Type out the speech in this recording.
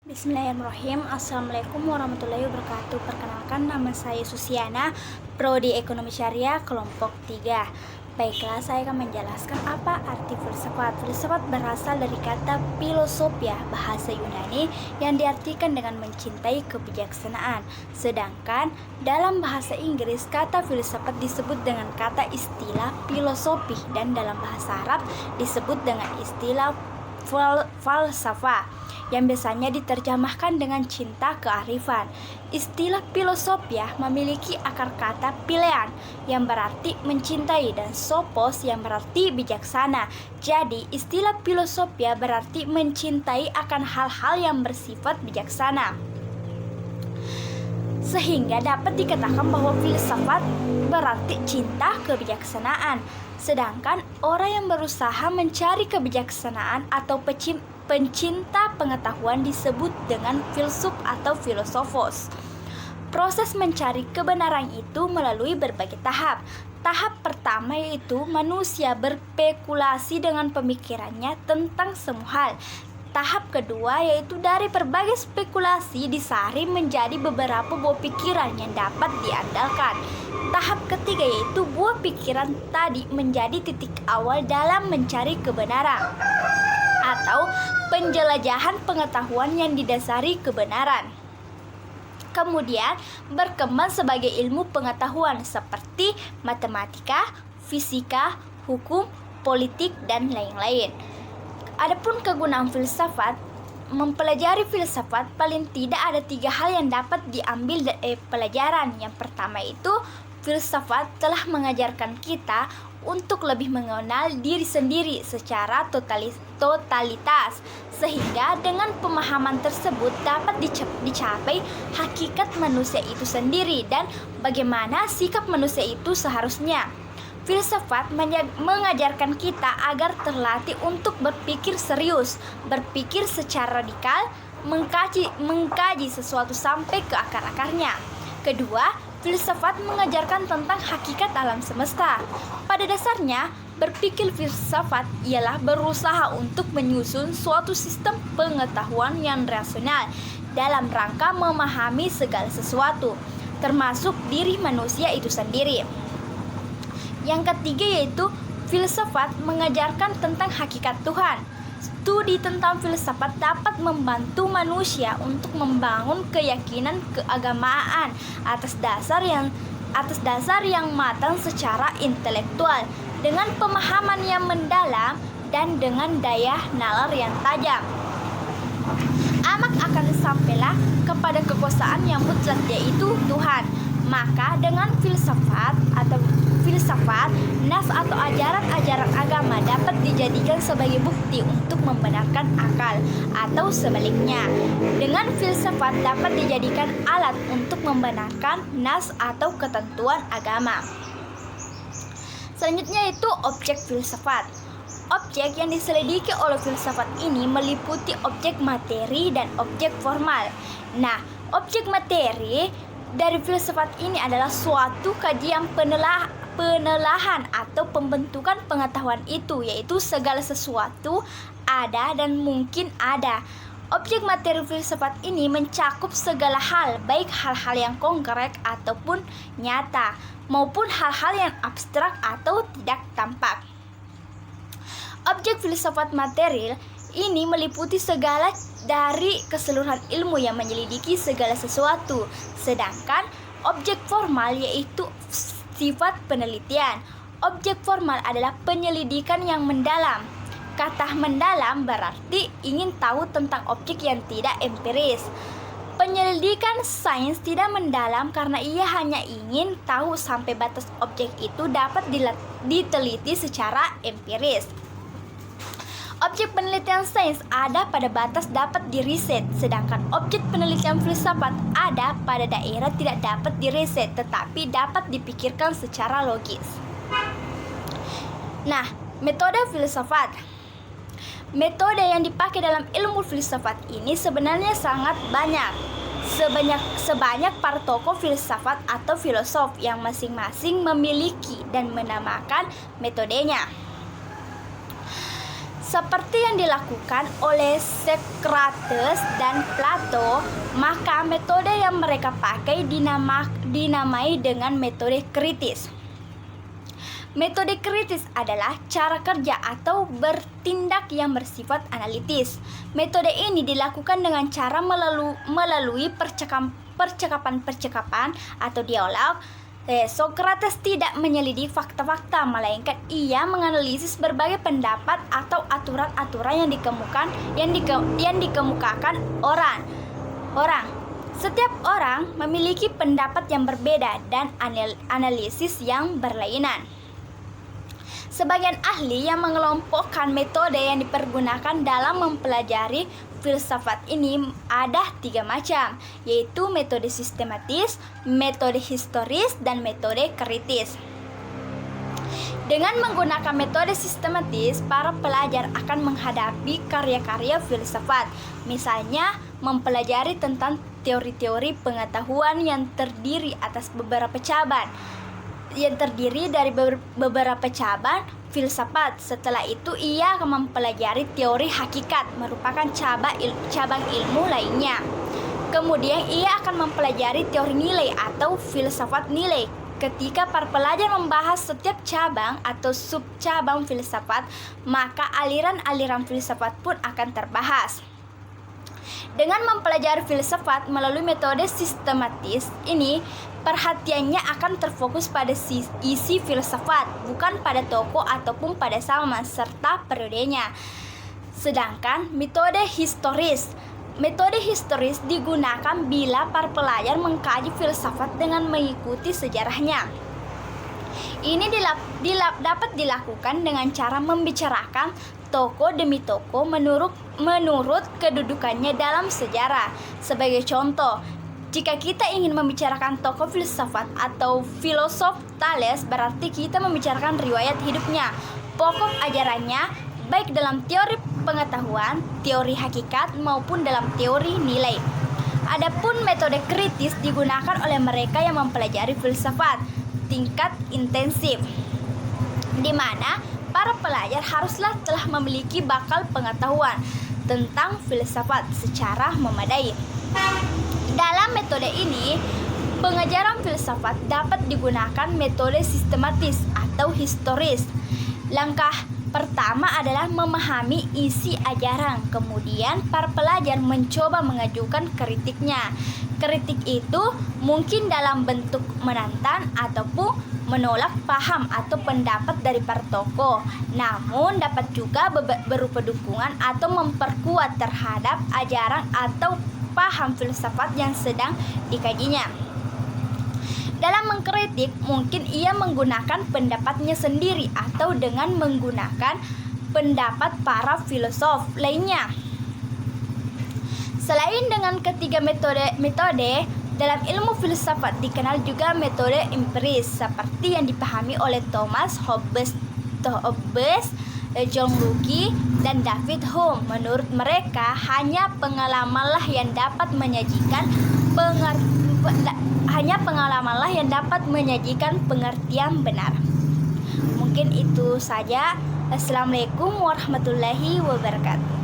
Bismillahirrahmanirrahim. Assalamualaikum warahmatullahi wabarakatuh. Perkenalkan, nama saya Susiana, Prodi Ekonomi Syariah, kelompok 3. Baiklah, saya akan menjelaskan apa arti filsafat. Filsafat berasal dari kata filosofia, bahasa Yunani, yang diartikan dengan mencintai kebijaksanaan. Sedangkan dalam bahasa Inggris, kata filsafat disebut dengan kata istilah filosofi, dan dalam bahasa Arab disebut dengan istilah falsafah, yang biasanya diterjemahkan dengan cinta kearifan. Istilah filosofia memiliki akar kata philean yang berarti mencintai dan sophos yang berarti bijaksana. Jadi istilah filosofia berarti mencintai akan hal-hal yang bersifat bijaksana. Sehingga dapat dikatakan bahwa filsafat berarti cinta kebijaksanaan. Sedangkan orang yang berusaha mencari kebijaksanaan atau pencinta pengetahuan disebut dengan filsuf atau filosofos. Proses mencari kebenaran itu melalui berbagai tahap. Tahap pertama yaitu manusia berspekulasi dengan pemikirannya tentang semua hal. Tahap kedua yaitu dari berbagai spekulasi disaring menjadi beberapa buah pikiran yang dapat diandalkan. Tahap ketiga yaitu buah pikiran tadi menjadi titik awal dalam mencari kebenaran atau penjelajahan pengetahuan yang didasari kebenaran. Kemudian berkembang sebagai ilmu pengetahuan seperti matematika, fisika, hukum, politik, dan lain-lain. Adapun kegunaan filsafat, mempelajari filsafat paling tidak ada 3 hal yang dapat diambil dari pelajaran. Yang pertama itu, filsafat telah mengajarkan kita untuk lebih mengenal diri sendiri secara totalitas, sehingga dengan pemahaman tersebut dapat dicapai hakikat manusia itu sendiri dan bagaimana sikap manusia itu seharusnya. Filsafat mengajarkan kita agar terlatih untuk berpikir serius, berpikir secara radikal, mengkaji sesuatu sampai ke akar-akarnya. Kedua, filsafat mengajarkan tentang hakikat alam semesta. Pada dasarnya, berpikir filsafat ialah berusaha untuk menyusun suatu sistem pengetahuan yang rasional dalam rangka memahami segala sesuatu, termasuk diri manusia itu sendiri. Yang ketiga yaitu filsafat mengajarkan tentang hakikat Tuhan. Studi tentang filsafat dapat membantu manusia untuk membangun keyakinan keagamaan atas dasar yang matang secara intelektual, dengan pemahaman yang mendalam dan dengan daya nalar yang tajam. Amak akan sampailah kepada kekuasaan yang mutlak, yaitu Tuhan. Maka dengan filsafat, nas atau ajaran-ajaran agama dapat dijadikan sebagai bukti untuk membenarkan akal, atau sebaliknya, dengan filsafat dapat dijadikan alat untuk membenarkan nas atau ketentuan agama. Selanjutnya itu objek filsafat. Objek yang diselidiki oleh filsafat ini meliputi objek materi dan objek formal. Nah, objek materi dari filsafat ini adalah suatu kajian penelahan atau pembentukan pengetahuan itu, yaitu segala sesuatu ada dan mungkin ada. Objek materi filsafat ini mencakup segala hal, baik hal-hal yang konkret ataupun nyata, maupun hal-hal yang abstrak atau tidak tampak. Objek filsafat material ini meliputi segala dari keseluruhan ilmu yang menyelidiki segala sesuatu. Sedangkan objek formal yaitu sifat penelitian. Objek formal adalah penyelidikan yang mendalam. Kata mendalam berarti ingin tahu tentang objek yang tidak empiris. Penyelidikan sains tidak mendalam karena ia hanya ingin tahu sampai batas objek itu dapat diteliti secara empiris. Objek penelitian sains ada pada batas dapat diriset, sedangkan objek penelitian filsafat ada pada daerah tidak dapat diriset tetapi dapat dipikirkan secara logis. Nah, metode filsafat. Metode yang dipakai dalam ilmu filsafat ini sebenarnya sangat banyak. Sebanyak para tokoh filsafat atau filosof yang masing-masing memiliki dan menamakan metodenya. Seperti yang dilakukan oleh Socrates dan Plato, maka metode yang mereka pakai dinamai dengan metode kritis. Metode kritis adalah cara kerja atau bertindak yang bersifat analitis. Metode ini dilakukan dengan cara melalui percakapan atau dialog. Socrates tidak menyelidik fakta-fakta, melainkan ia menganalisis berbagai pendapat atau aturan-aturan yang dikemukakan orang. Setiap orang memiliki pendapat yang berbeda dan analisis yang berlainan. Sebagian ahli yang mengelompokkan metode yang dipergunakan dalam mempelajari filsafat ini ada 3 macam, yaitu metode sistematis, metode historis, dan metode kritis. Dengan menggunakan metode sistematis, para pelajar akan menghadapi karya-karya filsafat, misalnya mempelajari tentang teori-teori pengetahuan yang terdiri dari beberapa cabang filsafat. Setelah itu ia akan mempelajari teori hakikat, merupakan cabang ilmu lainnya. Kemudian ia akan mempelajari teori nilai atau filsafat nilai. Ketika para pelajar membahas setiap cabang atau subcabang filsafat, maka aliran-aliran filsafat pun akan terbahas. Dengan mempelajari filsafat melalui metode sistematis ini, perhatiannya akan terfokus pada isi filsafat, bukan pada tokoh ataupun pada zaman serta periodenya. Sedangkan metode historis digunakan bila para pelajar mengkaji filsafat dengan mengikuti sejarahnya. Ini dapat dilakukan dengan cara membicarakan tokoh demi tokoh menurut kedudukannya dalam sejarah. Sebagai contoh, jika kita ingin membicarakan tokoh filsafat atau filosof Thales, berarti kita membicarakan riwayat hidupnya, pokok ajarannya, baik dalam teori pengetahuan, teori hakikat, maupun dalam teori nilai. Adapun metode kritis digunakan oleh mereka yang mempelajari filsafat tingkat intensif, di mana para pelajar haruslah telah memiliki bakal pengetahuan tentang filsafat secara memadai. Dalam metode ini, pengajaran filsafat dapat digunakan metode sistematis atau historis. Langkah pertama adalah memahami isi ajaran, kemudian para pelajar mencoba mengajukan kritiknya. Kritik itu mungkin dalam bentuk menantang ataupun menolak paham atau pendapat dari para tokoh, namun dapat juga berupa dukungan atau memperkuat terhadap ajaran atau paham filsafat yang sedang dikajinya. Dalam mengkritik, mungkin ia menggunakan pendapatnya sendiri atau dengan menggunakan pendapat para filosof lainnya. Selain dengan ketiga metode dalam ilmu filsafat dikenal juga metode empiris seperti yang dipahami oleh Thomas Hobbes, John Locke, dan David Hume. Menurut mereka, hanya pengalamanlah yang dapat menyajikan pengertian benar. Mungkin itu saja. Assalamualaikum warahmatullahi wabarakatuh.